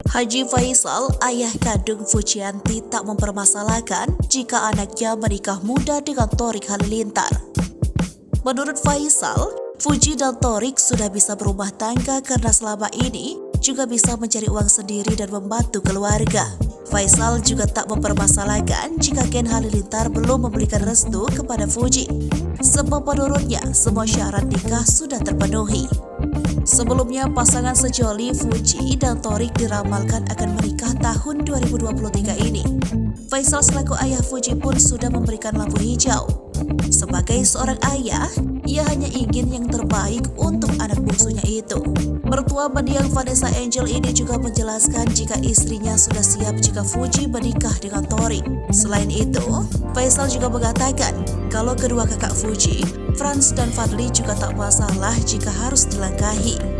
Haji Faisal, ayah kandung Fujianti, tak mempermasalahkan jika anaknya menikah muda dengan Thorik Halilintar. Menurut Faisal, Fuji dan Thorik sudah bisa berumah tangga karena selama ini juga bisa mencari uang sendiri dan membantu keluarga. Faisal juga tak mempermasalahkan jika Ken Halilintar belum memberikan restu kepada Fuji, sebab menurutnya semua syarat nikah sudah terpenuhi. Sebelumnya, pasangan sejoli Fuji dan Thorik diramalkan akan menikah tahun 2023 ini. Faisal selaku ayah Fuji pun sudah memberikan lampu hijau. Sebagai seorang ayah, ia hanya ingin yang terbaik untuk anak bungsunya itu. Mertua mendiang Vanessa Angel ini juga menjelaskan jika istrinya sudah siap jika Fuji menikah dengan Thorik. Selain itu, Faisal juga mengatakan kalau kedua kakak Fuji, Franz dan Fadli, juga tak masalah jika harus dilangkahi.